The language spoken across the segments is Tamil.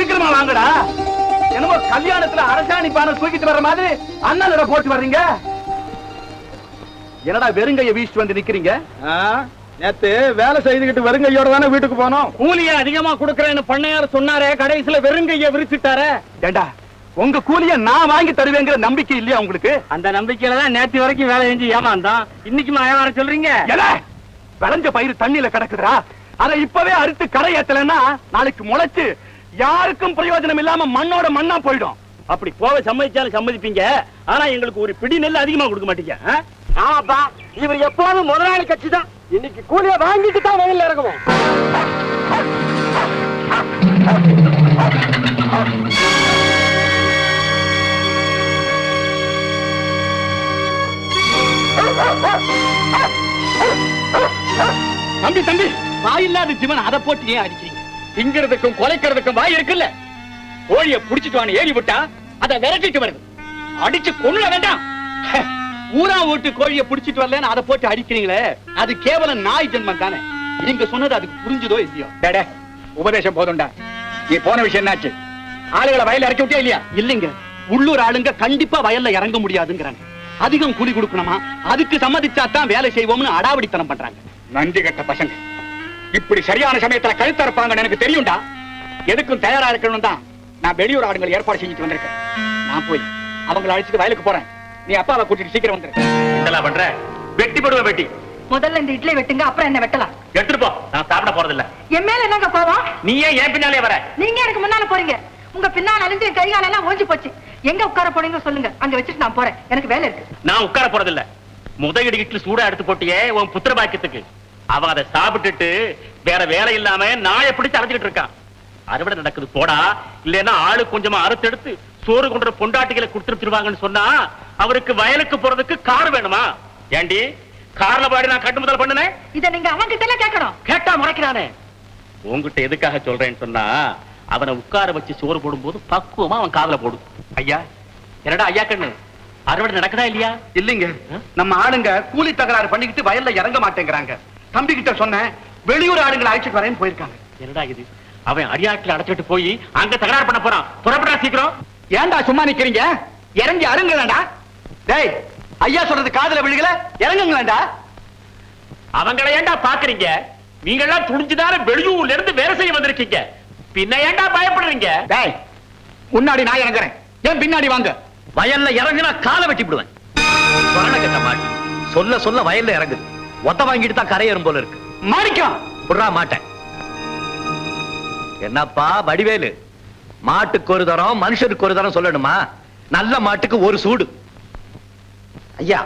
சீக்கிரமா வாங்கடா. என்னமோ கல்யாணத்துல அரசாணி பானை தூக்கிட்டு வர்ற மாதிரி அண்ணால போட்டு வர்றீங்க. என்னடா வெறுங்கைய வீசிட்டு வந்து நிக்கிறீங்க? நேத்து வேலை செய்துகிட்டு வெறுங்கையோட தானே வீட்டுக்கு போனோம். கூலிய அதிகமா கொடுக்கறேன்னு பண்ணையார் சொன்னாரே, கடைசியில வெறுங்கைய விரிச்சிட்டாரே. ஏண்டா உங்க கூலிய நான் வாங்கி தருவேங்கிற நம்பிக்கை இல்லையா உங்களுக்கு? அந்த நம்பிக்கையில தான் நேத்து வரைக்கும் வேலை செஞ்சு ஏமாந்தான். இன்னைக்கு ஏமாற சொல்றீங்க? விளைஞ்ச பயிர் தண்ணியில கிடக்குதுடா. அதை இப்பவே அறுத்து கரை ஏத்தலன்னா நாளைக்கு முளைச்சு யாருக்கும் பிரயோஜனம் இல்லாம மண்ணோட மண்ணா போயிடும். அப்படி போக சம்மதிச்சாலும் சம்மதிப்பீங்க. ஆனா எங்களுக்கு ஒரு பிடி நெல் அதிகமா கொடுக்க மாட்டீங்க. ஆமாப்பா, இவர் எப்போதும் முதலாளி கட்சி தான். இன்னைக்கு கூலிய வாங்கிட்டு தான் வயல்ல இறங்குவோம். தம்பி தம்பி, வாயில்லாத ஜீவன் அதை போட்டு ஏன் அடிக்கிறீங்க? திங்கிறதுக்கும் கொலைக்கிறதுக்கும் வாய் இருக்குல்ல. கோழிய புடிச்சிட்டு வான்னு ஏறி விட்டா அதை விரட்டிட்டு வருது. அடிச்சு கொள்ள வேண்டாம். ஊரா ஓட்டு கோழிய புடிச்சிட்டு வரலன்னு அதை போட்டு அடிக்கிறீங்களே, அது கேவலம் நாய் ஜென்மம் தானே. நீங்க சொன்னது அதுக்கு புரிஞ்சுதோ இல்லையோ? டேடே, உபதேசம் போதும்டா. நீ போன விஷயம் என்னாச்சு? ஆளுகளை வயல்ல இறக்கி விட்டியா இல்லையா? இல்லைங்க, உள்ளூர் ஆளுங்க கண்டிப்பா வயல்ல இறங்க முடியாதுங்கிறாங்க. அதிகம் கூலி கொடுக்கணுமா, அதுக்கு சம்மதிச்சா தான் வேலை செய்வோம்னு அடாவடித்தனம் பண்றாங்க. நன்றி கட்ட பசங்க. இப்படி சரியான சமயத்துல கழுத்த இருப்பாங்கன்னு எனக்கு தெரியும்டா. எதுக்கும் தயாரா இருக்கணும் தான் நான் வெளியூர் ஆளுங்களை ஏற்பாடு செஞ்சுட்டு வந்திருக்கேன். நான் போய் அவங்களை அழைச்சிட்டு வயலுக்கு போறேன். நீ அப்பாவை கூட்டிட்டு சீக்கிரம் வந்துரு. என்னலாம் பண்ற? வெட்டி போடுவ வெட்டி. முதல்ல இந்த இட்லி வெட்டுங்க, அப்புறம் என்ன வெட்டலாம். எடுத்துட்டு போ, நான் சாப்பிட போறது இல்ல. என் மேல என்னங்க கோவம்? நீ ஏன் என் பின்னாலே வர? நீங்க எனக்கு முன்னால போறீங்க. உங்க பின்னால அழிஞ்சு என் கைகால எல்லாம் ஓஞ்சி போச்சு. எங்க உட்கார போறீங்க சொல்லுங்க, அங்க வச்சுட்டு நான் போறேன். எனக்கு வேலை இருக்கு. நான் உட்கார போறது இல்ல. முதல் இட்லி சூடா எடுத்து போட்டியே உன் புத்திர பாக்கியத்துக்கு. அவன் அதை சாப்பிட்டுட்டு வேற வேலை இல்லாம நாயை பிடிச்சு அரைஞ்சுக்கிட்டு இருக்கான். அறுவடை நடக்குது போடா, இல்லன்னா ஆளு கொஞ்சமா அறுத்து எடுத்து சோறு கொண்ட பொண்டாட்டிகளை கொடுத்துருவாங்கன்னு சொன்னா அவருக்கு வயலுக்கு போறதுக்கு கார் வேணுமா? ஏண்டி கார்ல பாடி நான் கட்டு முதல் பண்ணுனேன். இதை நீங்க அவங்க கிட்ட கேட்கணும். கேட்டா முறைக்கிறானே. உங்ககிட்ட எதுக்காக சொல்றேன்னு சொன்னா, அவனை உட்கார வச்சு சோறு போடும்போது பக்குவமா அவன் காதுல போடும். ஐயா, என்னடா ஐயா கண்ணு, அறுவடை நடக்குதா இல்லையா? இல்லைங்க, நம்ம ஆளுங்க கூலி தகராறு பண்ணிக்கிட்டு வயல்ல இறங்க மாட்டேங்கிறாங்க. தம்பி கிட்ட சொன்னேன், வெளியூர் ஆளுங்களை அழைச்சிட்டு வரேன்னு போயிருக்காங்க. என்னடா இது, அவன் அடியாட்டில் அடைச்சிட்டு போய் அங்க தகராறு பண்ண போறான். புறப்படா சீக்கிரம். ஏன்டா சும்மா நிக்கிறீங்க? இறங்கி அருங்களா? டேய், ஐயா சொல்றது காதுல விழுகல, இறங்குங்களா? அவங்களை ஏண்டா பாக்குறீங்க? நீங்க எல்லாம் துணிஞ்சுதான வெளியூர்ல இருந்து வேலை செய்ய வந்திருக்கீங்க. பின்ன ஏண்டா பயப்படுறீங்க? டேய், முன்னாடி நான் இறங்குறேன், ஏன் பின்னாடி வாங்க. வயல்ல இறங்குனா காலை வெட்டி விடுவேன். கட்ட மாட்டேன். சொல்ல சொல்ல வயல்ல இறங்குது. ஒத்த வாங்கிட்டு தான் கரையேறும் போல இருக்கு. மாணிக்கம் புடுறா மாட்டேன். என்னப்பா வடிவேலு, மாட்டுக்கு ஒரு தரம் மனுஷருக்கு ஒரு தரம் சொல்லணுமா? நல்ல மாட்டுக்கு ஒரு சூடு. ஐயா,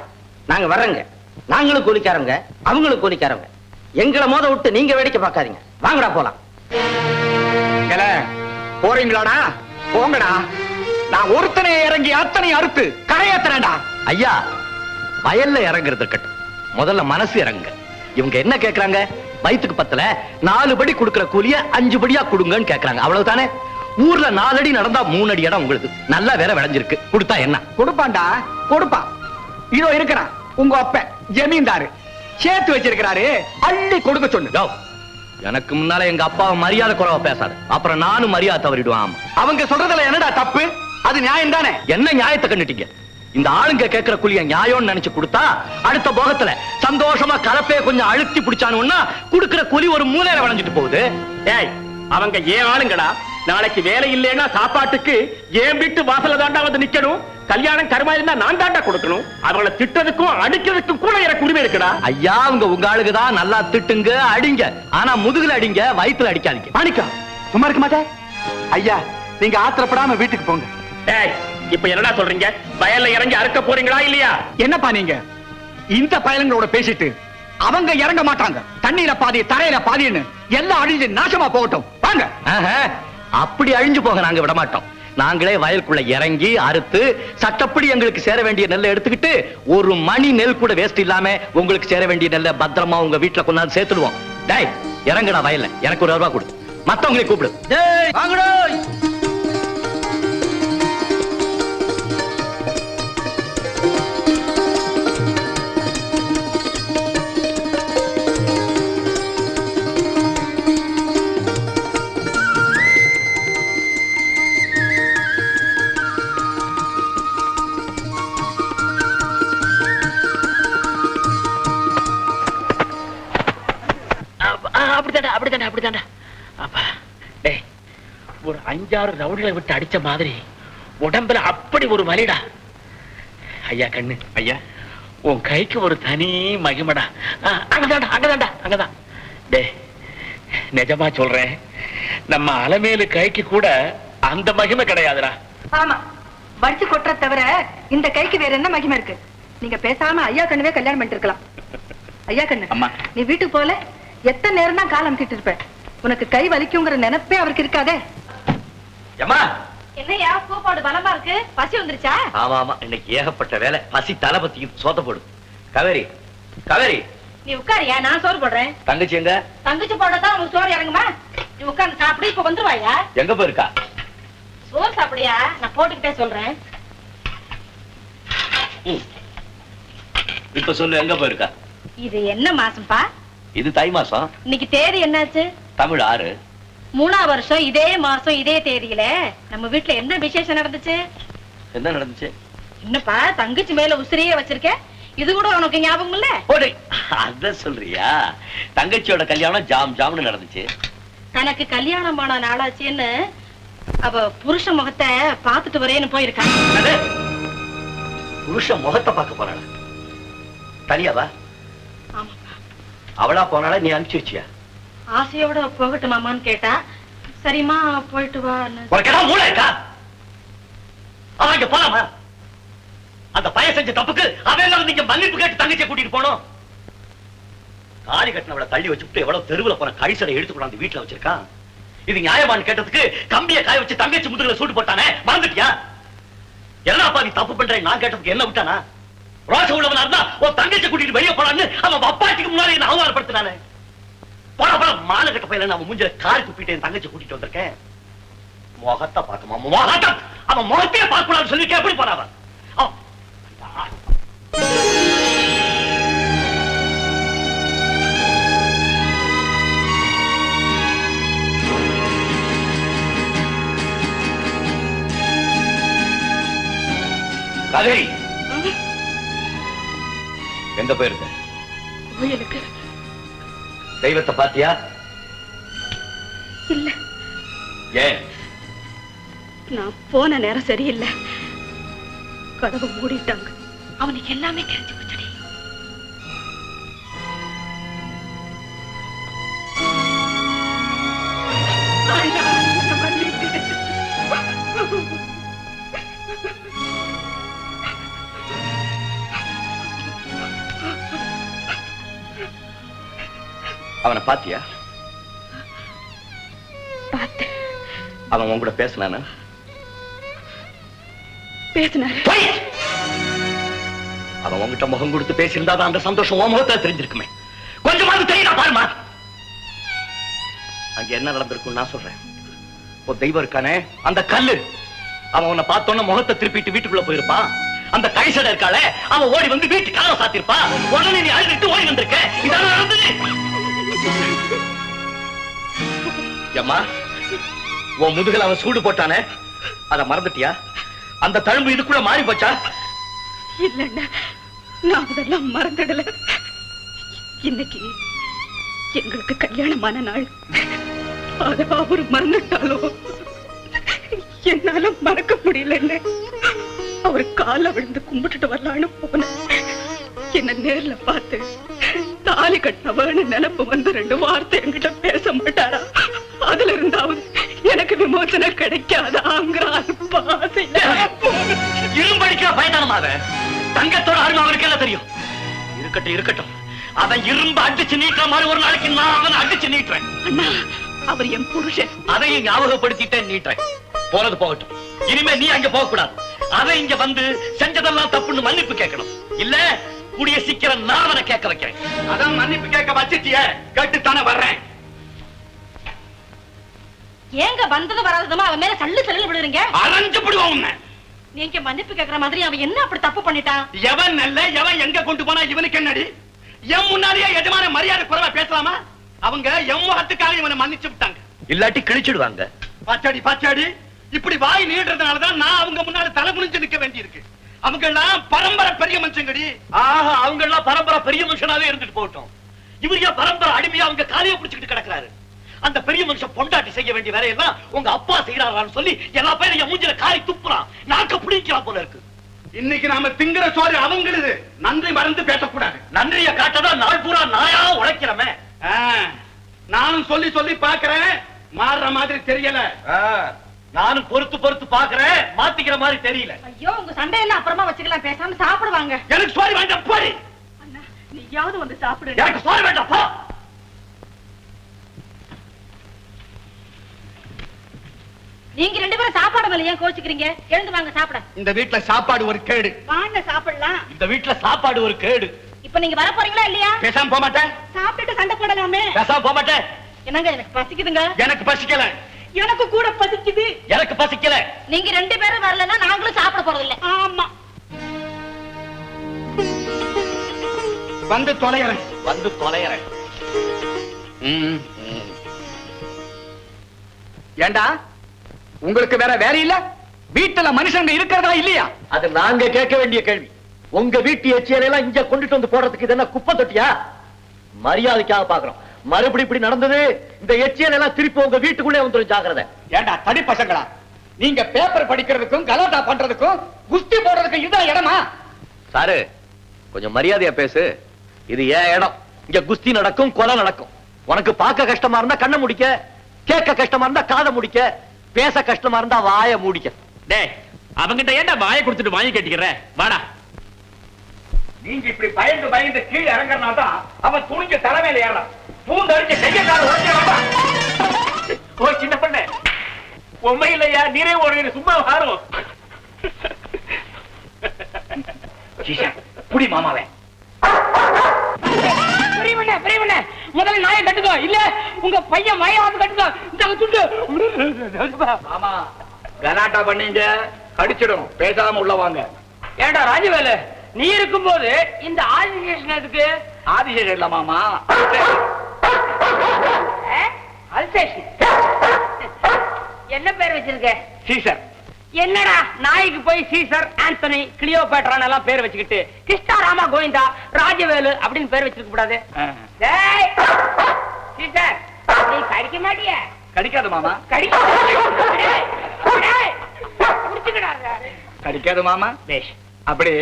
நாங்க வர்றங்க. நாங்களும் கூலிக்காரங்க, அவங்களும் கூலிக்காரங்க. எங்களை மோத விட்டு நீங்க வேடிக்கை பார்க்காதீங்க. வாங்கடா போலாம். போறீங்களாடா? போங்கடா. நான் ஒருத்தனை இறங்கி அத்தனை அறுத்து கரையேத்துறேன்டா. ஐயா, வயல்ல இறங்குறது இருக்கட்டும், முதல்ல மனசு இறங்க. இவங்க என்ன கேக்குறாங்க? வயிற்றுக்கு பத்தல 4 படி கொடுக்கிற கூலிய 5 படியா கொடுங்கன்னு கேக்குறாங்க. அவ்வளவுதானே? ஊர்ல 4 அடி நடந்தா 3 அடி இடம் உங்களுக்கு நல்லா வேற விளைஞ்சிருக்கு. கொடுத்தா என்ன? கொடுப்பான்டா, கொடுப்பான். இதோ இருக்கிறான் உங்க அப்ப ஜமீன்தாரு, சேர்த்து வச்சிருக்கிறாரு, அள்ளி கொடுக்க சொல்லு. எனக்கு முன்னால எங்க அப்பாவை மரியாதை குறைவா பேசாத, அப்புறம் நானும் மரியாதை தவறிடுவான். அவங்க சொல்றதுல என்னடா தப்பு? அது நியாயம் தானே. என்ன நியாயத்தை கண்டுட்டீங்க? இந்த ஆளுங்க கேட்கிற கூலிய நியாயம்னு நினைச்சு கொடுத்தா அடுத்த போகத்துல சந்தோஷமா கலப்பே கொஞ்சம் அழுத்தி பிடிச்சானுன்னா குடுக்கிற கூலி ஒரு மூலையில வளைஞ்சிட்டு போகுது. ஏய், அவங்க ஏன் ஆளுங்கடா? நாளைக்கு வேலை இல்லைன்னா சாப்பாட்டுக்கு ஏன் வீட்டு வாசல தாண்டா வந்து நிக்கணும். கல்யாணம் கருமாயிருந்தா நான் தாண்டா கொடுக்கணும். அவங்கள திட்டதுக்கும் அடிக்கிறதுக்கும் கூட எனக்கு உரிமை இருக்குடா. ஐயா, உங்க ஆளுக்குதான் நல்லா திட்டுங்க, அடிங்க. ஆனா முதுகுல அடிங்க, வயிற்றுல அடிக்காதீங்க. மாணிக்கம் சும்மா இருக்க மாட்டே. ஐயா, நீங்க ஆத்திரப்படாம வீட்டுக்கு போங்க. ஏய், இப்ப என்னடா சொல்றீங்க? வயல்ல இறங்கி அறுக்க போறீங்களா இல்லையா? என்னப்பா நீங்க இந்த பயலங்களோட பேசிட்டு? அவங்க இறங்க மாட்டாங்க. தண்ணீர பாதி தரையில பாதின்னு எல்லாம் அழிஞ்சு நாசமா போகட்டும். வாங்க. அப்படி அழிஞ்சு போக நாங்க விட மாட்டோம். நாங்களே வயலுக்குள்ள இறங்கி அறுத்து சட்டப்படி எங்களுக்கு சேர வேண்டிய நெல்லை எடுத்துக்கிட்டு ஒரு மணி நெல் கூட வேஸ்ட் இல்லாம உங்களுக்கு சேர வேண்டிய நெல்லை பத்திரமா உங்க வீட்டுல கொண்டாந்து சேர்த்துடுவோம். டேய், இறங்குடா வயல்ல. எனக்கு 1 ரூபா கொடு, மத்தவங்களை கூப்பிடு. டேய், வாங்கடா. அப்படித்தாண்டா அப்பா டேய் ஒரு 5-6 ரவுடிகளை விட்டு அடிச்ச மாதிரி உடம்புல அப்படி ஒரு வலிடா. ஐயா கண்ணு ஐயா உன் கைக்கு ஒரு தனி மகிமடா. அங்கதான் டே நிஜமா சொல்றேன், நம்ம அலமேலு கைக்கு கூட அந்த மகிமை கிடையாதுடா. ஆமா, வடிச்சு கொட்டுற தவிர இந்த கைக்கு வேற என்ன மகிமை இருக்கு? நீங்க பேசாம ஐயா கண்ணுவே கல்யாணம் பண்ணிட்டு இருக்கலாம். ஐயா கண்ணு அம்மா. நீ வீட்டுக்கு போல எத்தனை நேரம் தான் காலம் கிட்டு இருப்ப? உனக்கு கை வலிக்குங்கிற நினைப்பே அவருக்கு இருக்காதே. ஏமா என்னையா கூப்பாடு பலமா இருக்கு? பசி வந்துருச்சா? ஆமா ஆமா, இன்னைக்கு ஏகப்பட்ட வேலை. பசி தலபத்திக்கு சோத்த போடும். காவேரி நீ உட்காரியா, நான் சோறு போடுறேன். தங்கச்சி எங்க? தங்கச்சி போடத்தான் உனக்கு சோறு இறங்குமா? நீ உட்கார்ந்து சாப்பிடு. இப்ப வந்துருவாயா? எங்க போயிருக்கா? சோறு சாப்பிடியா? நான் போட்டுக்கிட்டே சொல்றேன். இப்ப சொல்லு, எங்க போயிருக்கா? இது என்ன மாசம்பா? இது தை மாசம். இன்னைக்கு தேதி என்னாச்சு? தமிழ் 6. 3ஆம் வருஷம் இதே மாசம் இதே தேதியில நம்ம வீட்டுல என்ன விசேஷம் நடந்துச்சு? என்ன நடந்துச்சு? என்னப்பா தங்கச்சி மேல உசிரியே வச்சிருக்க? இது கூட உனக்கு ஞாபகம் இல்ல? அத சொல்றியா? தங்கச்சியோட கல்யாணம் ஜாம்னு நடந்துச்சு. தனக்கு கல்யாணமான நாளாச்சுன்னு அவ புருஷ முகத்தை பாத்துட்டு வரேன்னு போயிருக்கா. புருஷ முகத்தை பார்க்க போறாளா? தனியாவா? ஆமாப்பா. அவளா போனால நீ அனுப்பிச்சு வச்சியா? ஆசையோட போகட்டுமாமான்னு கேட்டா, சரிமா போயிட்டு வா. உனக்கு ஏதாவது மூளை இருக்கா? அவன் இங்க போலாமா? அந்த பையன் செஞ்ச தப்புக்கு அவன் நீங்க மன்னிப்பு கேட்டு தங்கச்சியை கூட்டிட்டு போனோம். தாலி கட்டினவளை தள்ளி வச்சுட்டு எவ்வளவு தெருவுல போன கழிசடை எடுத்து கொண்டாந்து வீட்டுல வச்சிருக்கான். இது நியாயமானு கேட்டதுக்கு கம்பிய காய வச்சு தங்கச்சி முதுகுல சூடு போட்டானே, மறந்துட்டியா? என்னப்பா நீ தப்பு பண்ற? நான் கேட்டதுக்கு என்ன விட்டானா? ரோஷ உள்ளவனா இருந்தா உன் தங்கச்சி கூட்டிட்டு வெளியே போலான்னு அவன் அப்பாட்டிக்கு முன்னாடி என்ன அவமானப்படுத்தினானே. போட மாலை கட்ட பையில நான் மூஞ்சில காரி துப்பிட்டு என் தங்கச்சி கூட்டிட்டு வந்திருக்கேன். முகத்தை பார்க்கமா? முகத்தை அவன் முகத்தையே பார்க்க கூடாதுன்னு சொல்லிட்டு எப்படி போறாவன்? காவேரி எங்க போயிருக்க? கோயிலுக்கு. தெய்வத்தை பாத்தியா? இல்ல, ஏன்? நான் போன நேரம் சரியில்லை. கதவு மூடிட்டாங்க. அவனுக்கு எல்லாமே கிடைச்சு போச்சடி. அவனை பாத்தியா? பார்த்தேன். அவன் உன் கூட பேசினானா? பேசினாரு. அவன் உங்ககிட்ட முகம் கொடுத்து பேசியிருந்தா அந்த சந்தோஷம் உன் முகத்துல தெரிஞ்சிருக்குமே. கொஞ்சமாவது தெரியுதா பாருமா? அங்க என்ன நடந்திருக்கும் நான் சொல்றேன். ஒரு தெய்வம் இருக்கானே, அந்த கல்லு, அவன் உன்னை பார்த்தோன்ன முகத்தை திருப்பிட்டு வீட்டுக்குள்ள போயிருப்பான். அந்த கைசடை இருக்காளே, அவன் ஓடி வந்து வீட்டு கதவை சாத்திருப்பா. உடனே நீ அழுதுட்டு ஓடி வந்திருக்க. இதான நடந்தது? அம்மா, உன் முதுகுல அவன் சூடு போட்டானே, அத மறந்துட்டியா? அந்த தழும்பு இதுக்குள்ள மாறி போச்சா? இல்லண்ணா, நான் அதெல்லாம் மறந்துடல. இன்னைக்கு எங்களுக்கு கல்யாணமான நாள். அத அவரு மறந்துட்டாலோ என்னால மறக்க முடியல. அவரு கால விழுந்து கும்பிட்டுட்டு வரலான்னு போன என்ன நேர்ல பார்த்து தாலி கட்டினவன்னு நினைப்பு வந்து 2 வார்த்தை என்கிட்ட பேச மாட்டாரா? அதுல இருந்தாவது எனக்கு விமோசனம் கிடைக்காதாங்கிற பாசையில இரும்படிக்கிற பயதானமாக தங்கத்தோட அருமை அவருக்கு எல்லாம் தெரியும். இருக்கட்டும் இருக்கட்டும், அவன் இரும்பு அடிச்சு நீட்டுற மாதிரி ஒரு நாளைக்கு நான் அவனை அடிச்சு நீட்டுறேன். அண்ணா, அவர் என் புருஷன். அதையும் ஞாபகப்படுத்திட்டேன், நீட்டுறேன். போறது போகட்டும். இனிமே நீ அங்க போக கூடாது. அவன் இங்க வந்து செஞ்சதெல்லாம் தப்புன்னு மன்னிப்பு கேட்கணும். இல்ல கூடிய சீக்கிரம் நான் அவனை கேட்க வைக்கிறேன். அதான் மன்னிப்பு கேட்க வச்சிட்டிய, கேட்டுத்தானே வர்றேன். ஏங்க வந்தது வராததுமா அவன் மேல சல்லு சல்லு விடுறீங்க? அரைஞ்சு விடுவான் உன்னை. நீங்க மன்னிப்பு கேட்கிற மாதிரி அவன் என்ன அப்படி தப்பு பண்ணிட்டான்? எவன் நல்ல எவன் எங்க கொண்டு போனா இவனுக்கு என்னடி? என் முன்னாலேயே எஜமான மரியாதை குறைவா பேசலாமா? அவங்க எம் முகத்துக்காக இவனை மன்னிச்சு விட்டாங்க. இல்லாட்டி கிழிச்சிடுவாங்க. பாச்சாடி பாச்சாடி, இப்படி வாய் நீடுறதுனாலதான் நான் அவங்க முன்னால தலை குனிஞ்சு நிக்க வேண்டி இருக்கு. அவங்க எல்லாம் பரம்பரை பெரிய மனுஷங்கடி. ஆஹா, அவங்க எல்லாம் பரம்பரை பெரிய மனுஷனாவே இருந்துட்டு போகட்டும். இவர் ஏன் பரம்பரை அடிமையா அவங்க காலையை பிடிச்சிட்டு கிடக்குறாரு? அந்த பெரிய மனுஷன் பொண்டாட்டி செய்ய வேண்டிய வேலையெல்லாம் உங்க அப்பா செய்யறாரான்னு சொல்லி எல்லா பேரும் என் மூஞ்சில காரி துப்புறான், நாக்க பிடிக்கிறான் போல இருக்கு. இன்னைக்கு நாம திங்கிற சோறு அவங்களுது. நன்றி மறந்து பேசக்கூடாது. நன்றிய காட்டதான் நாள் பூரா நாயா உழைக்கிறமே. நானும் சொல்லி சொல்லி பாக்குறேன், மாறுற மாதிரி தெரியல. நானும் பொறுத்து பொறுத்து பாக்குறேன், மாத்திக்கிற மாதிரி தெரியல. ஐயோ, உங்க சண்டையெல்லாம் அப்புறமா வச்சுக்கலாம், பேசாம சாப்பிடுவாங்க. எனக்கு சோறு வேண்டாம், போடி. அண்ணா, நீயாவது வந்து சாப்பிடு. எனக்கு சோறு வேண்டாம், போ. நீங்க ரெண்டு பேரும் சாப்பாடு மேல ஏன் கோச்சுக்கிறீங்க? எழுந்து வாங்க சாப்பிட. இந்த வீட்டுல சாப்பாடு ஒரு கேடு. வாங்க சாப்பிடலாம். இந்த வீட்டுல சாப்பாடு ஒரு கேடு. இப்ப நீங்க வர போறீங்களா இல்லையா? பேசாம போக மாட்டேன். சாப்பிட்டுட்டு சண்டை போடலாமே. பேசாம போக மாட்டேன். என்னங்க, எனக்கு பசிக்குதுங்க. எனக்கு பசிக்கல. எனக்கு கூட பசிக்குது. எனக்கு பசிக்கல. நீங்க ரெண்டு பேரும் வரலன்னா நாங்களும் சாப்பிட போறது இல்ல. ஆமா, வந்து தொலைகிறேன். வந்து தொலைகிறேன். ஏண்டா, உங்களுக்கு வேற வேலை இல்ல? வீட்டுல மனுஷங்க இருக்கிறதா இல்லையா? அது நாங்க கேட்க வேண்டிய கேள்வி. உங்க வீட்டு எச்சியலையெல்லாம் இங்க கொண்டுட்டு வந்து போடுறதுக்கு இது என்ன குப்பை தொட்டியா? மரியாதைக்காக பாக்குறோம். மறுபடி இப்படி நடந்தது, இந்த எச்சியலையெல்லாம் திருப்பி உங்க வீட்டுக்குள்ளே வந்துடும், ஜாக்கிரதை. ஏண்டா தடி பசங்களா, நீங்க பேப்பர் படிக்கிறதுக்கும் கலாட்டா பண்றதுக்கும் குஸ்தி போடுறதுக்கும் இதுதான் இடமா? சாரு, கொஞ்சம் மரியாதையா பேசு. இது ஏன் இடம். இங்க குஸ்தி நடக்கும், கொலை நடக்கும். உனக்கு பார்க்க கஷ்டமா இருந்தா கண்ணை முடிக்க, கேட்க கஷ்டமா இருந்தா காதை முடிக்க, பேச கஷ்டமா இருந்தா வாய மூடிக்க. டேய், அவங்கிட்ட ஏண்டா வாயை கொடுத்துட்டு வாங்கி கட்டிக்கிற? வாடா. நீங்க இப்படி பயந்து பயந்து கீழே இறங்கறனால்தான் அவன் துணிஞ்ச தலைமையில ஏறான். பூந்தடிச்சு கையக்கார உடனே வாடா. ஓ சின்ன பண்ண, உண்மை இல்லையா? நீரே ஒரு சும்மா வாரும். புடி மாமாவே. முதல்ல நாயை கட்டுக்கோ, இல்ல உங்க பையன் மயாவது கட்டுக்கோ. இந்த துண்டு மாமா கலாட்டா பண்ணீங்க, கடிச்சிடும். பேசாம உள்ள வாங்க. ஏண்டா ராஜவேலு, நீ இருக்கும்போது இந்த ஆதிசேஷன் எதுக்கு? ஆதிசேஷன் இல்ல மாமா, அல்சேஷன். என்ன பேர் வச்சிருக்க? சீசர். என்னடா நாய்க்கு போய் சீசர், ஆந்தனி, கிளியோபேட்ரான் எல்லாம் பேர் வச்சுக்கிட்டு கிருஷ்ணா ராமா கோவிந்தா ராஜவேலு அப்படின்னு பேர் வச்சிருக்க கூடாது? சீசர், நீ கடிக்க மாட்டிய? கடிக்காது மாமா. கடிக்காது மாமா. அப்படி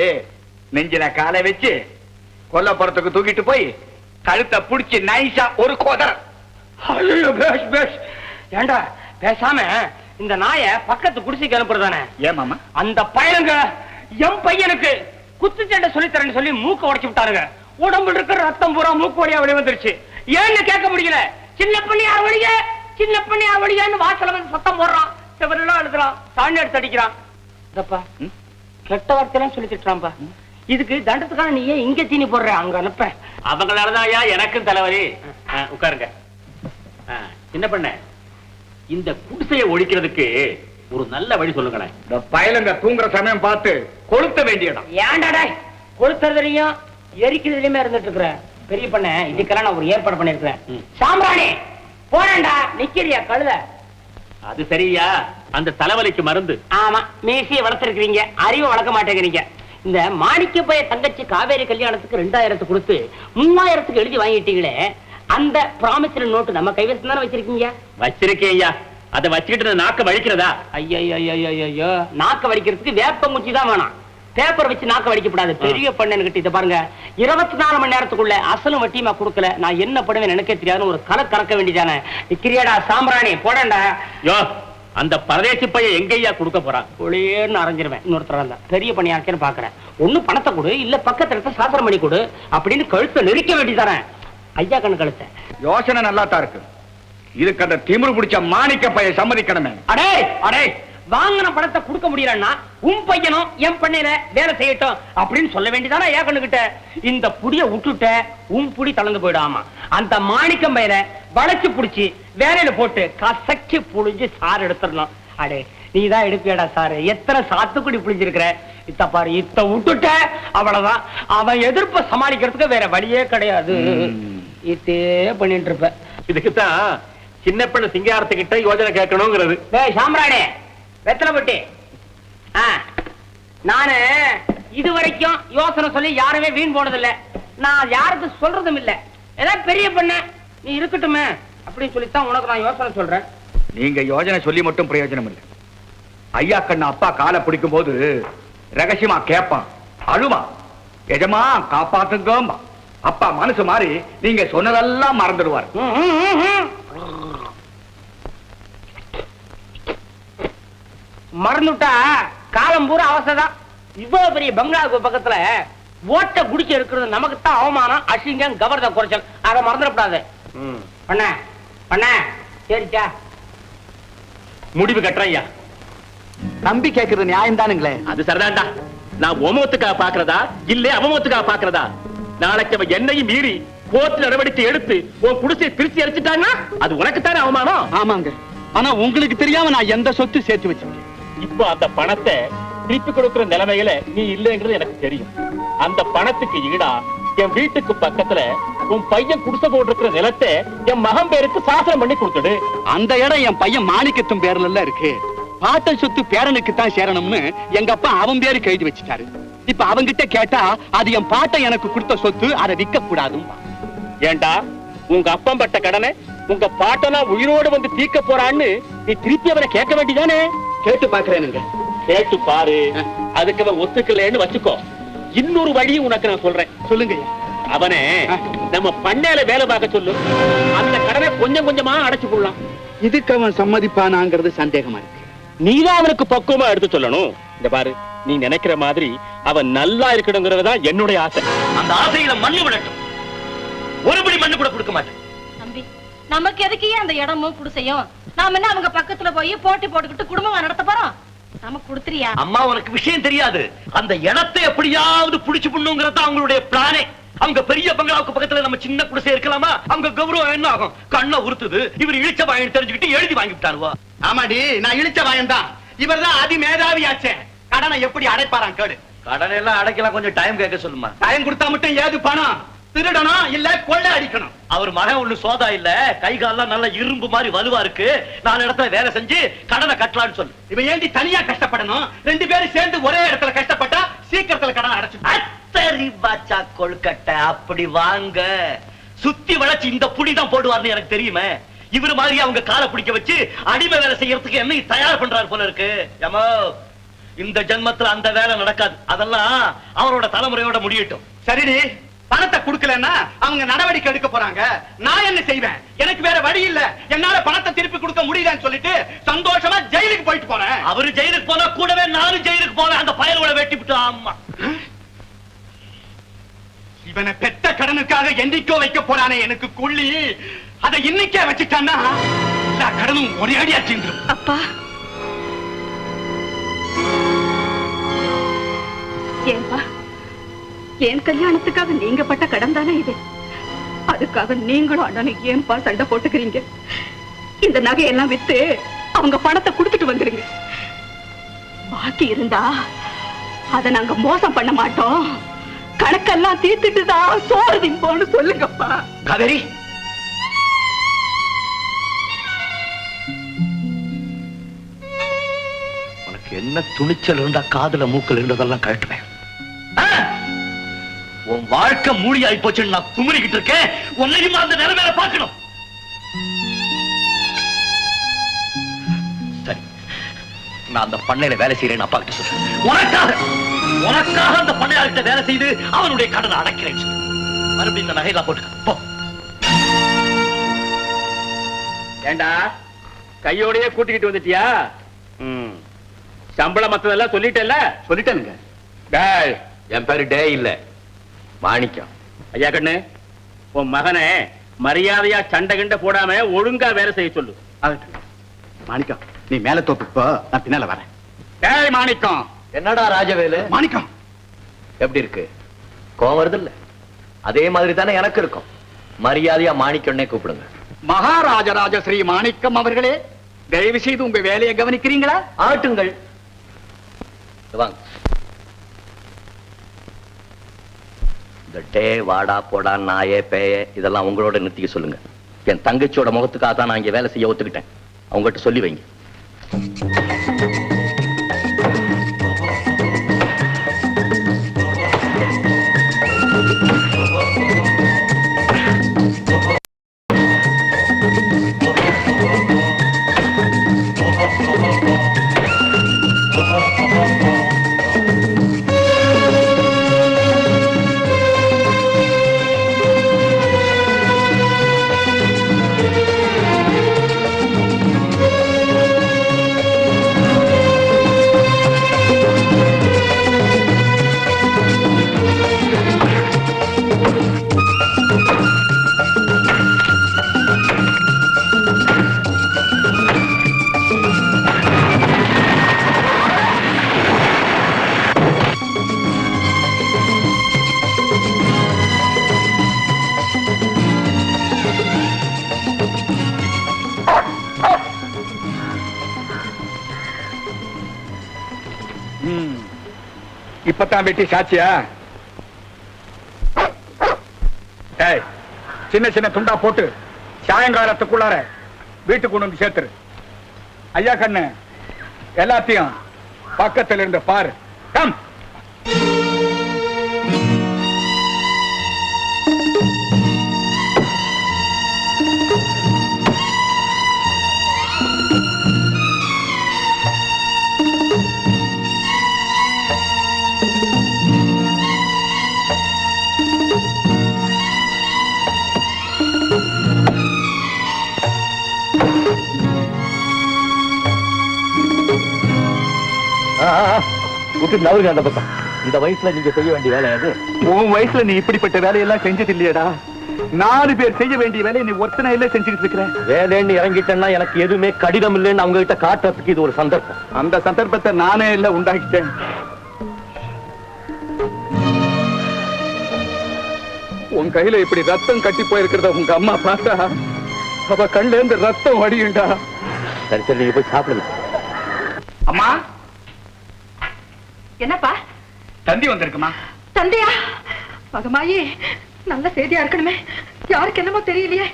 நெஞ்சில காலை வச்சு கொல்லப்புறத்துக்கு தூக்கிட்டு போய் கழுத்தை புடிச்சு நைசா ஒரு கோதர். ஏண்டா பேசாம இந்த நாய பக்கத்து குடிசைக்கு அனுப்புறதானே? ஏன் மாமா? அந்த பையனுங்க என் பையனுக்கு குத்துச்சண்டை சொல்லித்தரேன்னு சொல்லி மூக்க உடைச்சு விட்டாருங்க. உடம்புல இருக்கிற ரத்தம் பூரா மூக்கு வழியா வெளியே வந்துருச்சு. ஏன்னு கேட்க முடியல. சின்ன பண்ணியார் வழிய, சின்ன பண்ணியார் வழியான்னு வாசல வந்து சத்தம் போடுறான், செவரெல்லாம் எழுதுறான், சாணி எடுத்து அடிக்கிறான். இதப்பா கெட்ட வார்த்தையெல்லாம் சொல்லி திட்டுறான்பா. இதுக்கு தண்டத்துக்கான நீ ஏன் இங்க தீனி போடுற? அங்க அனுப்ப. அவங்களாலதான் ஐயா எனக்கும் தலைவலி. உட்காருங்க. என்ன பண்ண, இந்த குடிசையை ஒழிக்கிறதுக்கு ஒரு நல்ல வழி சொல்லுங்களேன். இந்த பயலுங்க தூங்குற சமயம் பார்த்து கொளுத்த வேண்டிய இடம். ஏன்டாடா கொளுத்துறதுலயும் எரிக்கிறதுலயுமே இருந்துட்டு இருக்கிற பெரிய பண்ண, இதுக்கெல்லாம் நான் ஒரு ஏற்பாடு பண்ணிருக்கிறேன். சாம்பிராணி போறேன்டா. நிக்கிறியா கழுத? அது சரியா? அந்த தலைவலிக்கு மருந்து. ஆமா, மேசிய வளர்த்திருக்கிறீங்க, அறிவை வளர்க்க மாட்டேங்கிறீங்க. இந்த மாணிக்க பைய தங்கச்சி காவேரி கல்யாணத்துக்கு 2000 கொடுத்து 3000 எழுதி வாங்கிட்டீங்களே, அந்த ப்ராமிசரி நோட்டு நம்ம கைவசம் தானே வச்சிருக்கீங்க? வச்சிருக்கேன் ஐயா. அதை வச்சுக்கிட்டு நாக்க வலிக்கிறதா? ஐயோ, நாக்க வலிக்கிறதுக்கு வேப்ப முச்சி தான் வேணாம். பேப்பர் வச்சு நாக்க வலிக்கப்படாது. பெரிய பண்ணு கிட்ட இதை பாருங்க, 24 மணி நேரத்துக்குள்ள அசலும் வட்டியுமா கொடுக்கல, நான் என்ன பண்ணுவேன் எனக்கே தெரியாது. ஒரு கலை கறக்க வேண்டியதானே. நிக்கிறியாடா சாம்பிராணி போடண்டா. யோ, அந்த பரதேசி பையன் எங்கய்யா கொடுக்க போறான்? ஒளியேன்னு அரைஞ்சிருவேன். இன்னொருத்தர் தான் பெரிய பணியாக்கேன்னு பாக்குறேன். ஒண்ணு பணத்தை கொடு, இல்ல பக்கத்துல இருக்க சாஸ்திரம் பண்ணி கொடு அப்படின்னு கழுத்தை நெரிக்க வேண்டியதானே. ஐயா கண்ணு கழுத்த யோசனை நல்லா தான் இருக்கு. இதுக்கு அந்த திமிரு பிடிச்ச மாணிக்க பையன் சம்மதிக்கணுமே. அடே அடே, வாங்கின பணத்தை கொடுக்க முடியலன்னா உன் பையனும் என் பண்ணையில வேலை செய்யட்டும் அப்படின்னு சொல்ல வேண்டியதானே. ஐயா கண்ணு கிட்ட இந்த புடிய விட்டுட்ட உன் புடி தளர்ந்து போயிடாமா. அந்த மாணிக்கம் பையனை வளைச்சு புடிச்சு வேலையில போட்டு கசக்கி புளிஞ்சு சாறு எடுத்துடணும். அடே, நீதான் எடுப்பியாடா சாரு? எத்தனை சாத்துக்குடி புளிஞ்சிருக்கிற. இத்த பாரு, இத்த விட்டுட்ட அவ்வளவுதான். அவன் எதிர்ப்ப சமாளிக்கிறதுக்கு வேற வழியே கிடையாது. இதே பண்ணிட்டு இருப்ப. இதுக்குத்தான் சின்ன பெண்ணு சிங்காரத்துக்கிட்ட யோஜனை கேட்கணுங்கிறது. சாம்ராணி வெத்தலை பட்டி, நானு இதுவரைக்கும் யோசனை சொல்லி யாருமே வீண் போனதில்லை. நான் யாருக்கு சொல்றதும் இல்ல. ஏதாவது பெரிய பண்ண நீ இருக்கட்டுமே அப்படின்னு சொல்லித்தான் உனக்கு நான் யோசனை சொல்றேன். நீங்க யோஜனை சொல்லி மட்டும் பிரயோஜனம் இல்லை. ஐயா கண்ணு அப்பா காலை பிடிக்கும் போது ரகசியமா கேட்பான், அழுமா, எஜமா காப்பாத்துங்க. அப்பா மனசு மாறி நீங்க சொன்னதெல்லாம் மறந்துடுவார். மறந்துட்டா காலம் பூரா அவசரம். இவ்வளவு பெரிய பங்களாவுக்கு பக்கத்துல ஓட்ட குடிச்சு இருக்கிறது நமக்கு தான் அவமானம், அசிங்கம், கவர்த குறைச்சல். அதை மறந்துடக்கூடாது. பண்ண பண்ண சரிச்சா முடிவு கட்டுறேன் ஐயா. நம்பி கேட்கறது நியாயம் தானுங்களே. அது சரிதான்டா. நான் ஒமத்துக்காக பாக்குறதா இல்ல அவமத்துக்காக பாக்குறதா? நாளைக்கு அவன் என்னையும் மீறி கோர்ட் நடவடிக்கை எடுத்து உன் குடிசையை பிரிச்சு அடிச்சுட்டாங்கன்னா அது உனக்குத்தானே அவமானம். ஆமாங்க, ஆனா உங்களுக்கு தெரியாம நான் எந்த சொத்து சேர்த்து வச்சிருக்கேன். இப்போ அந்த பணத்தை திருப்பி கொடுக்கிற நிலைமையில நீ இல்லைங்கிறது எனக்கு தெரியும். அந்த பணத்துக்கு ஈடா என் வீட்டுக்கு பக்கத்துல உன் பையன் குடிசை போட்டிருக்கிற நிலத்தை என் மகன் பேருக்கு சாசனம் பண்ணி கொடுத்துடு. அந்த இடம் என் பையன் மாணிக்கத்தும் பேர்ல இருக்கு. பாட்ட சொத்து பேரனுக்கு தான் சேரணும்னு எங்க அப்பா அவன் பேருக்கு எழுதி வச்சுட்டாரு. இப்ப அவங்கிட்ட கேட்டா அது என் பாட்டை எனக்கு கொடுத்த சொத்து, அதை விற்க கூடாதும். ஏண்டா உங்க அப்பம் பட்ட கடனை உங்க பாட்டனா உயிரோடு வந்து தீர்க்க போறான்னு நீ திருப்பி அவரை கேட்க வேண்டியதானே? கேட்டு பாக்குறேனுங்க. கேட்டு பாரு. அதுக்கு அவன் ஒத்துக்கலன்னு வச்சுக்கோ. இன்னொரு வழியும் உனக்கு நான் சொல்றேன். சொல்லுங்க. அவனே நம்ம பண்ணையில வேலை பார்க்க சொல்லு. அந்த கடனை கொஞ்சம் கொஞ்சமா அடைச்சு கொள்ளலாம். இதுக்கு அவன் சம்மதிப்பானாங்கிறது சந்தேகமா இருக்கு. நீதான் அவனுக்கு பக்குவமா எடுத்து சொல்லணும். இந்த பாரு, நீ நினைக்கிற மாதிரி அவன் நல்லா இருக்கணுங்கிறதுதான் என்னுடைய ஆசை. அந்த ஆசையில மண்ணு விடட்டும், ஒருபடி மண்ணு கூட கொடுக்க மாட்டேன். தம்பி, நமக்கு எதுக்கு அந்த இடமும் குடிசையும்? நாம என்ன அவங்க பக்கத்துல போய் போட்டி போட்டுக்கிட்டு குடும்பமா நடத்த போறோம்? நமக்கு கொடுத்துறியா? அம்மா, உனக்கு விஷயம் தெரியாது. அந்த இடத்தை எப்படியாவது புடிச்சு பண்ணுங்கிறத அவங்களுடைய பிளானே. அவங்க பெரிய பங்களாவுக்கு பக்கத்துல நம்ம சின்ன குடிசை இருக்கலாமா? அவங்க கௌரவம் என்ன ஆகும்? கண்ணை உறுத்துது. இவர் இழிச்ச வாயன் தெரிஞ்சுக்கிட்டு எழுதி வாங்கி விட்டாருவா. ஆமாடி, நான் இழிச்ச வாயன் தான். இவர் தான் அதி மேதாவியாச்சே. கடனை எப்படி அடைப்பாராம் கேடு. கடனை எல்லாம் அடைக்கலாம், கொஞ்சம் டைம் கேட்க சொல்லுமா. டைம் கொடுத்தா மட்டும் ஏது பணம்? திருடணும் இல்ல கொள்ளை அடிக்கணும். அவர் மகன் ஒண்ணு சோதா இல்ல, கை கால்லாம் நல்ல இரும்பு மாதிரி வலுவா இருக்கு. 4 இடத்துல வேலை செஞ்சு கடனை கட்டலான்னு சொல்லு. இவன் ஏண்டி தனியா கஷ்டப்படணும்? 2 பேரும் சேர்ந்து ஒரே இடத்துல கஷ்டப்பட்டா சீக்கிரத்துல கடன் அடைச்சு. சரி பாச்சா கொழுக்கட்டை, அப்படி வாங்க. சுத்தி வளைச்சு இந்த புடிதான் போடுவார்னு எனக்கு தெரியுமே. இவரு மாதிரி அவங்க காலை பிடிக்க வச்சு அடிமை வேலை செய்யறதுக்கு என்ன தயார் பண்றாரு போல இருக்கு. ஏமா, இந்த ஜென்மத்துல அந்த வேலை நடக்காது. அதெல்லாம் அவரோட தலைமுறையோட முடியட்டும். சரிடி, பணத்தை கொடுக்கலன்னா அவங்க நடவடிக்கை எடுக்க போறாங்க. நான் என்ன செய்வேன்? எனக்கு வேற வழி இல்ல. என்னால பணத்தை திருப்பி கொடுக்க முடியலன்னு சொல்லிட்டு சந்தோஷமா ஜெயிலுக்கு போயிட்டு போறேன். அவரு ஜெயிலுக்கு போனா கூடவே நானும் ஜெயிலுக்கு போவேன். அந்த பயலோட வெட்டி விட்டு. ஆமா, இவனை பெத்த கடனுக்காக என்னைக்கோ வைக்க போறானே எனக்கு கொள்ளி, அதை இன்னைக்கே வச்சுட்டான்னா எல்லா கடனும் ஒரே அடியா தீர்ந்துடும். அப்பா, ஏன்பா, என் கல்யாணத்துக்காக நீங்க பட்ட கடன் தானே இது? அதுக்காக நீங்களும் அண்ணனும் ஏன்பா சண்டை போட்டுக்கிறீங்க? இந்த நகையெல்லாம் வித்து அவங்க பணத்தை கொடுத்துட்டு வந்துருங்க. பாக்கி இருந்தா அதை நாங்க மோசம் பண்ண மாட்டோம். கணக்கெல்லாம் தீர்த்துட்டு தான் சோறு திம்போன்னு சொல்லுங்கப்பா. காவேரி, உனக்கு என்ன துணிச்சல் இருந்தா காதுல மூக்கல் இருந்ததெல்லாம் கழட்டுவேன். உன் வாழ்க்கை மூடி ஆயி போச்சுன்னு நான் குமுறிக்கிட்டு இருக்கேன். உன்னையும் அந்த நிலைமையில பார்க்கணும். சரி, நான் அந்த பண்ணையில வேலை செய்யறேன்னு அப்பா கிட்ட சொல்றேன். உனக்காக அந்த பண்ணையார்கிட்ட வேலை செய்து அவனுடைய கடனை அடைக்கிறேன். மறுபடியும் இந்த நகையெல்லாம் போட்டுக்க போ. ஏண்டா கையோடயே கூட்டிக்கிட்டு வந்துட்டியா? சம்பளம் மத்ததெல்லாம் சொல்லிட்டேல்ல? சொல்லிட்டேனுங்க. டேய், என் பேரு டே இல்ல, மாணிக்கம். ஐயா கண்ணு, உன் மகனை மரியாதையா சண்டை கிண்ட போடாம ஒழுங்கா வேலை செய்ய சொல்லு. மாணிக்கம், நீ மேல தோப்புக்கு போ, நான் பின்னால வரேன். டேய் மாணிக்கம். என்னடா ராஜவேலு? மாணிக்கம் எப்படி இருக்கு? கோவம் வருது இல்ல? அதே மாதிரி தானே எனக்கு இருக்கும். மரியாதையா மாணிக்கம்னே கூப்பிடுங்க. மகாராஜராஜ ஸ்ரீ மாணிக்கம் அவர்களே, தயவு செய்து உங்க வேலையை கவனிக்கிறீங்களா? ஆட்டுங்கள். வாங்க. இந்த டே, வாடா, போடா, நாயே, பேயே இதெல்லாம் உங்களோட நிறுத்திக்க சொல்லுங்க. என் தங்கச்சியோட முகத்துக்காக தான் நான் இங்க வேலை செய்ய ஒத்துக்கிட்டேன். அவங்ககிட்ட சொல்லி வைங்க. இப்பதான் வெட்டி சாட்சியா? ஏய், சின்ன சின்ன துண்டா போட்டு சாயங்காலத்துக்குள்ளார வீட்டுக்கு கொண்டு வந்து சேர்த்துரு. ஐயா கண்ணு, எல்லாத்தையும் பக்கத்துல இருந்து பாரு. கம். நவருங்க அந்த பக்கம். இந்த வயசுல நீங்க செய்ய வேண்டிய வேலை அது. உன் வயசுல நீ இப்படிப்பட்ட வேலையெல்லாம் செஞ்சது இல்லையடா. 4 பேர் செய்ய வேண்டிய வேலையை நீ ஒத்தனை இல்ல செஞ்சுட்டு இருக்கிற. வேலைன்னு இறங்கிட்டேன்னா எனக்கு எதுவுமே கடிதம் இல்லைன்னு அவங்க கிட்ட காட்டுறதுக்கு இது ஒரு சந்தர்ப்பம். அந்த சந்தர்ப்பத்தை நானே இல்ல உண்டாக்கிட்டேன். உன் கையில இப்படி ரத்தம் கட்டி போயிருக்கிறத உங்க அம்மா பார்த்தா அவ கண்ணுல இருந்து ரத்தம் வடியுண்டா. சரி சரி, நீங்க போய் சாப்பிடுங்க. அம்மா, என்னப்பா? தந்தி வந்திருக்குமா? தந்தையா? மகமாயி, நல்ல செய்தியா இருக்கணுமே. யாருக்கு என்னமோ தெரியலையே,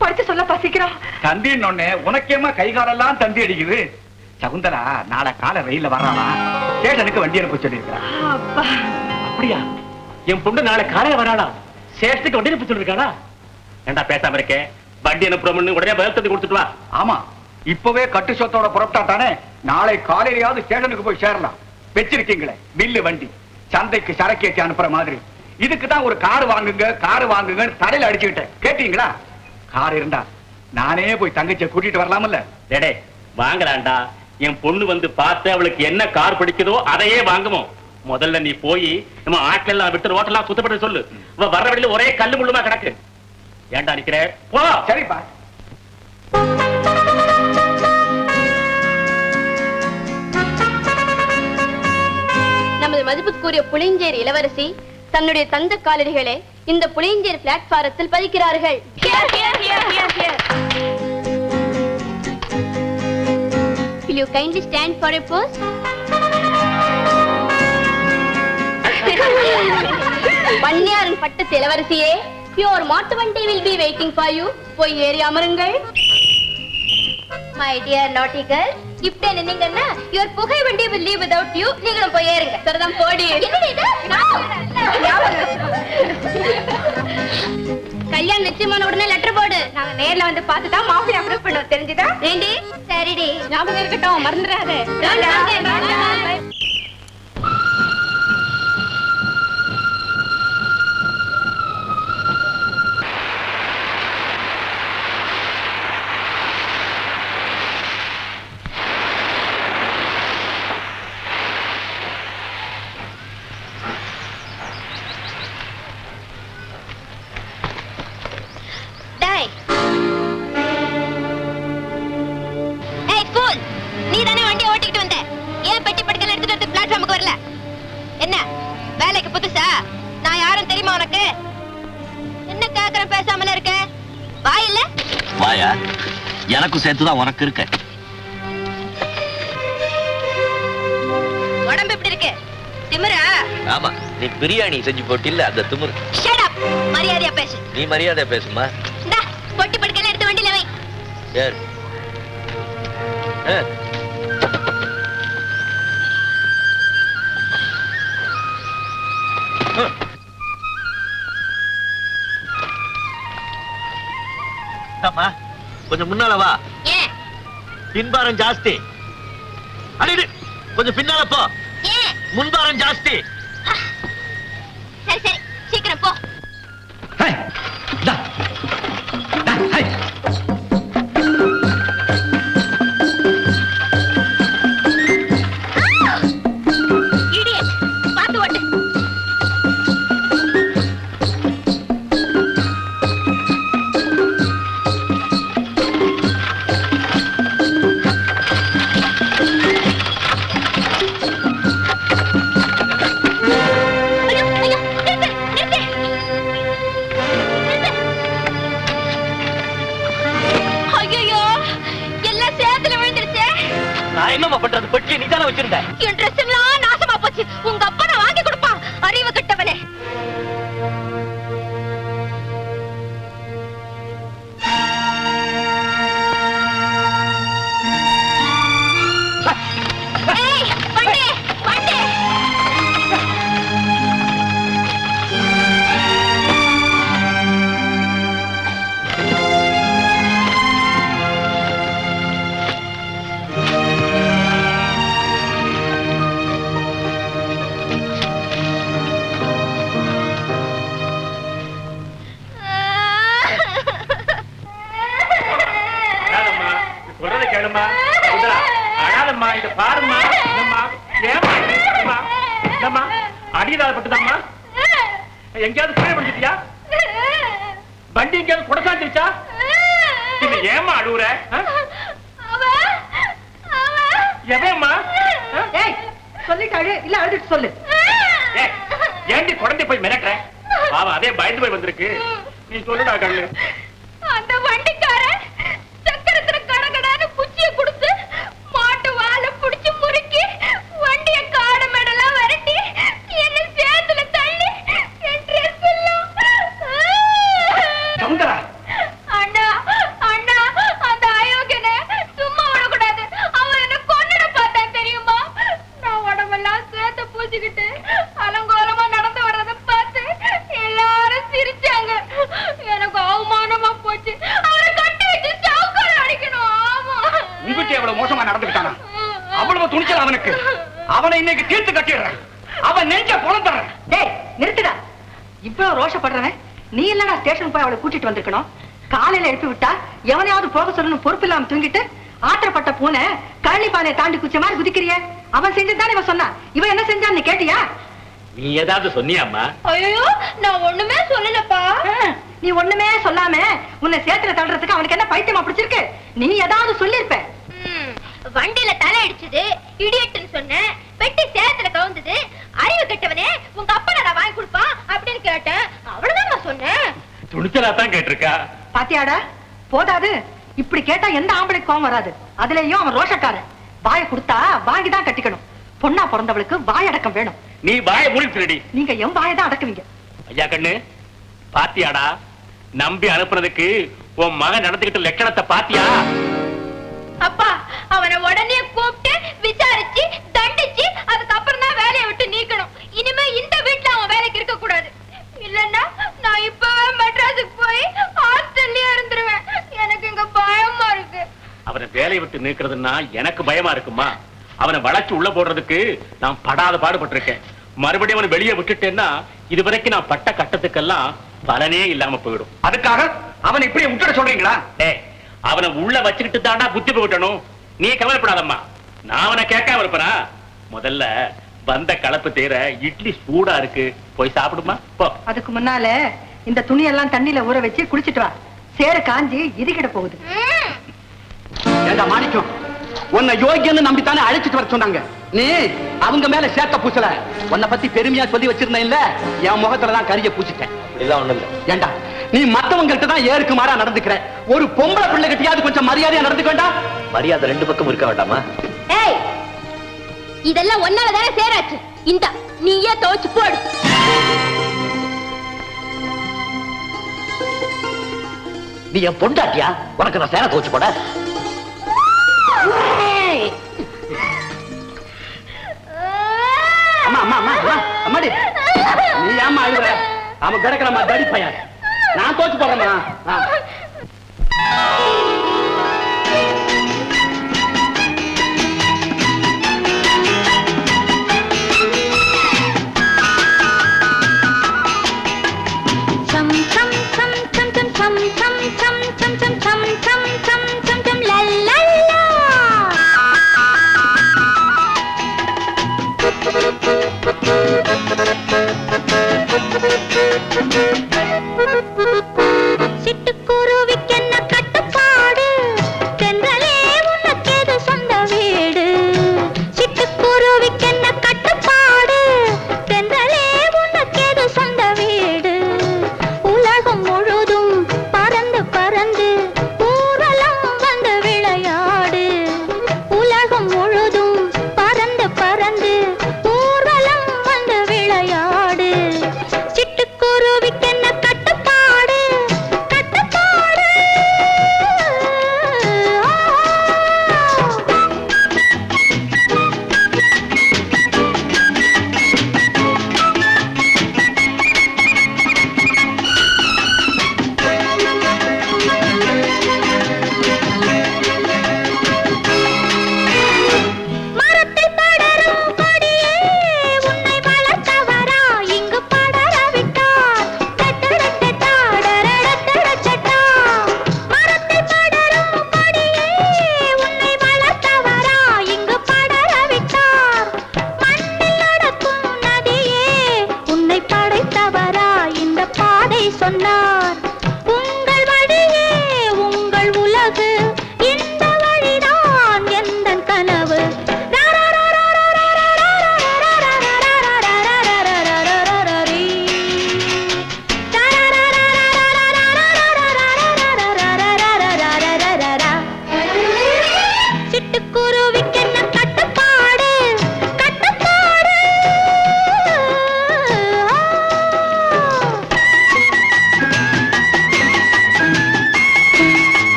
படிச்சு சொல்லப்பா சீக்கிரம். தந்தின்னு ஒண்ணு உனக்கேமா கைகாலெல்லாம் தந்தி அடிக்குது. சகுந்தலா நாளை காலை ரயில்ல வர்றாளா, ஸ்டேஷனுக்கு வண்டி அனுப்ப சொல்லியிருக்கா. அப்பா, அப்படியா? என் பொண்ணு நாளை காலையில வராளா? சேஷ்டுக்கு வண்டி அனுப்ப சொல்லிருக்காளா? ஏண்டா பேசாம இருக்கேன்? வண்டி அனுப்புறோம்னு உடனே பதில் தந்தி கொடுத்துட்டு வா. ஆமா, இப்பவே கட்டு சொத்தோட புறப்பட்டா தானே நாளை காலையிலயாவது ஸ்டேஷனுக்கு போய் சேரலாம். வச்சிருக்கீங்களே பில்லு வண்டி, சந்தைக்கு சரக்கு ஏற்றி அனுப்புற மாதிரி. இதுக்கு தான் ஒரு கார் வாங்குங்க கார் வாங்குங்கன்னு தலையில அடிச்சுக்கிட்டேன். கேட்டீங்களா? கார் இருந்தா நானே போய் தங்கச்சியை கூட்டிட்டு வரலாம்ல. டேடே வாங்கலாண்டா. என் பொண்ணு வந்து பார்த்து அவளுக்கு என்ன கார் பிடிக்குதோ அதையே வாங்குவோம். முதல்ல நீ போய் நம்ம ஆட்கள் எல்லாம் விட்டு ரோட்டெல்லாம் சுத்தப்பட சொல்லு. வர்ற வழியில ஒரே கல்லு முள்ளுமா கிடக்கு. ஏண்டா நிக்கிற? போ. சரிப்பா. நமது மதிப்புக்குரிய புளிஞ்சேரி இளவரசி தன்னுடைய தந்த காலடிகளை இந்த புளிஞ்சேரி பிளாட்பாரத்தில் பதிக்கிறார்கள். Will you kindly stand for a pose? பன்னியாரன் பட்டத்து இளவரசியே, your மாட்டு வண்டி will be waiting for you. போய் ஏறி அமருங்கள். My dear naughty girl, இப்படி நின்னீங்கன்னா your புகை வண்டி will leave without you. நீங்களும் போய் ஏறுங்க. சரிதான், போடி. என்னடி இது? கல்யாணம் நிச்சயமான உடனே லெட்டர் போடு. நாங்க நேர்ல வந்து பார்த்து தான் மாப்பிள்ளை அப்ரூவ் பண்ணுவோம். தெரிஞ்சுதா? ஏண்டி? சரிடி, ஞாபகம் இருக்கட்டும், மறந்துடாத. என்ன வேலைக்கு புதுசா? நான் யாரும் தெரியுமா உனக்கு? என்ன கேக்குற பேசாமல இருக்க? வாயில்ல வாயா? எனக்கும் சேர்த்துதான் உனக்கு இருக்க. உடம்பு எப்படி இருக்கு? திமிரா? ஆமா, நீ பிரியாணி செஞ்சு போட்டில்ல, அந்த திமிரு. Shut up. மரியாதையா பேசு. நீ மரியாதை பேசுமா? இந்தா பொட்டி படுக்கையில எடுத்து வண்டியில வை. சரி. கொஞ்சம் முன்னால வா. ஏன்? பின்பாரம் ஜாஸ்தி. அடிடு, கொஞ்சம் பின்னால போ. ஏன்? முன்பாரம் ஜாஸ்தி. சரி சரி, சீக்கிரம் போ. Idiot, பார்த்து ஓட்டு. என்னமா பண்றது? பெட்டி நீ தானே வச்சிருந்த. என் ட்ரெஸ் எல்லாம் நாசமா போச்சு. உங்க அப்பா நான் வாங்கி கேளுமா சுந்தரா அழாதம்மா இத பாருமா என்னம்மா ஏமா என்னம்மா அடியதால பட்டுதாம்மா எங்கேயாவது கீழே விழுந்துட்டியா வண்டி எங்கேயாவது குடசாஞ்சிருச்சா இது ஏமா அழுவுற எவன்மா சொல்லிட்டு அழு இல்ல அழுதுட்டு சொல்லு ஏண்டி குழந்தை போய் மிரட்டுற பாவம் அதே பயந்து போய் வந்திருக்கு நீ சொல்லுடா கண்ணு அந்த வண்டிக்காரன் சக்கரத்துல கடகடான்னு குச்சியை கொடுத்து மாட்டு வாழை புடிச்சு முறுக்கி வண்டிய காடு மேடெல்லாம் விரட்டி என்ன சேத்துல தள்ளி என் ட்ரெஸ் எல்லாம் சமுந்தரா அண்ணா அண்ணா அந்த அயோக்கியனை சும்மா விடக்கூடாது அவன் என்ன கொன்னுட பார்த்தான் தெரியுமா நான் உடம்பெல்லாம் சேத்த பூச்சிக்கிட்டு அலங்கோலமா நடந்து வர்றத பார்த்து எல்லாரும் சிரிச்சாங்க எனக்கு அவமானமா போச்சு அவரை கட்டி வச்சு சவுக்கால அடிக்கணும் ஆமா உங்ககிட்ட எவ்வளவு மோசமா நடந்துக்கிட்டானா அவ்வளவு துணிச்சல் அவனுக்கு அவனை இன்னைக்கு தீர்த்து கட்டிடுறேன் அவன் நெஞ்ச புலந்துடுறேன் டேய் நிறுத்துடா இவ்வளவு ரோஷப்படுறவன் நீ இல்லடா ஸ்டேஷன் போய் அவளை கூட்டிட்டு வந்திருக்கணும் காலையில எழுப்பி விட்டா எவனையாவது போக சொல்லணும் பொறுப்பு இல்லாம தூங்கிட்டு ஆத்திரப்பட்ட பூனை கழனி பானையை தாண்டி குச்ச மாதிரி குதிக்கிறிய அவன் செஞ்சுதானே இவன் சொன்னா இவன் என்ன செஞ்சான்னு கேட்டியா நீ ஏதாவது சொன்னியாம்மா ஐயோ நான் ஒண்ணுமே சொல்லலப்பா நீ ஒண்ணுமே சொல்லாம உன்னை சேத்துல தள்ளுறதுக்கு அவனுக்கு என்ன பைத்தியமா பிடிச்சிருக்கு நீ ஏதாவது சொல்லிருப்ப வண்டியில தலை அடிச்சது இடியட்னு சொன்னேன் பெட்டி சேத்துல கவுந்தது அறிவு கெட்டவனே உங்க அப்பா நான் வாங்கி கொடுப்பான் அப்படின்னு கேட்டேன் அவ்வளவுதான் சொன்னேன் துணிச்சலா தான் கேட்டிருக்கா பாத்தியாடா போதாது இப்படி கேட்டா எந்த ஆம்பளைக்கு கோவம் வராது அதுலயும் அவன் ரோஷக்காரன் வாயை கொடுத்தா வாங்கிதான் கட்டிக்கணும் பொண்ணா பிறந்தவளுக்கு வாயடக்கம் வேணும் நீ வாய மூடிடுடி நீங்க என் வாயை தான் அடக்குவீங்க ஐயா கண்ணு பாத்தியாடா நம்பி அனுப்புறதுக்கு உன் மகன் நடந்துகிட்ட லட்சணத்தை பாத்தியா அப்பா அவனை உடனே கூப்பிட்டு விசாரிச்சு தண்டிச்சு அதுக்கப்புறம் தான் வேலையை விட்டு நீக்கணும் இனிமே இந்த வீட்டுல அவன் வேலைக்கு இருக்க கூடாது இல்லன்னா நான் இப்பவே மெட்ராஸுக்கு போய் ஹாஸ்டல்லயே இருந்துருவேன் எனக்கு இங்க பயமா இருக்கு அவனை வேலையை விட்டு நீக்கிறதுன்னா எனக்கு பயமா இருக்குமா அவனை வளைச்சு உள்ள போடுறதுக்கு நான் படாத பாடுபட்டிருக்கேன் மறுபடியும் அவனை வெளியே விட்டுட்டேன்னா இதுவரைக்கும் நான் பட்ட கட்டத்துக்கெல்லாம் பலனே இல்லாம போயிடும் அதுக்காக அவன் இப்படியே விட்டுட சொல்றீங்களா அவனை உள்ள வச்சுக்கிட்டு தாண்டா புத்தி போட்டணும் நீ கவலைப்படாதம்மா நான் அவனை கேட்காம இருப்பனா முதல்ல வந்த கலப்பு தேர இட்லி சூடா இருக்கு போய் சாப்பிடுமா போ அதுக்கு முன்னால இந்த துணியெல்லாம் தண்ணியில ஊற வச்சு குளிச்சிட்டு வா சேர காஞ்சி இறுகிட போகுது ஏண்டா மாணிக்கம் உன்னை யோகியன்னு நம்பித்தானே அழைச்சிட்டு வர சொன்னாங்க நீ அவங்க மேல சேர்த்த பூசல உன்னை பத்தி பெருமையா சொல்லி வச்சிருந்தேன் இல்ல என் முகத்துலதான் கரிய பூச்சிட்டேன் இதெல்லாம் ஒண்ணு இல்ல ஏண்டா நீ மத்தவங்கள்ட்ட தான் ஏருக்கு மாறா நடந்துக்கிற ஒரு பொம்பளை பிள்ளை கிட்டயாவது கொஞ்சம் மரியாதையா நடந்துக்க வேண்டாம் மரியாதை ரெண்டு பக்கம் இருக்க வேண்டாமா ஏய் இதெல்லாம் ஒன்னாலதானே சேராச்சு இந்த நீயே துவைச்சு போடு நீ என் பொண்டாட்டியா உனக்கு நான் சேர துவச்சு போட அம்மா அம்மா அம்மா அம்மாடி நீ ஏமா அழுகுற அவன் கிடக்கிறமா தடி பையன் நான் தோச்சு போடுறேம்மா